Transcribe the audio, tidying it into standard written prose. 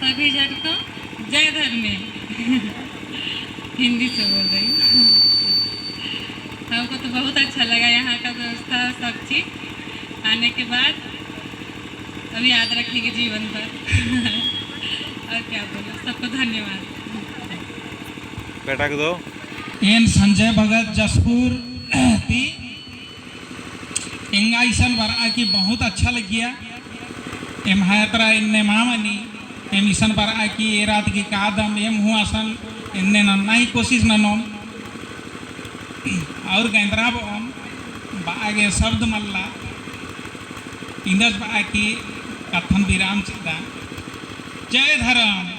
सभी जन को जय धर्म हिंदी से बोल रही हूँ। हमको तो बहुत अच्छा लगा यहाँ का व्यवस्था सब चीज़ आने के बाद अभी याद रखेंगे जीवन भर। और क्या बोलो, सबको धन्यवाद। बेटा को दो। एन संजय भगत जसपुर थी इंगा ईसन बरा की बहुत अच्छा लग गया। एम हायतरा इन्ने मामनी एम ईसन बरा की ए रात की कादम एम हुआ सन इन्ने नन्ना ही कोशिश ननोम और गेंद्रा बोम बागे शब्द मल्ला इंदस बाकी कथन विराम चिदा जय धर्म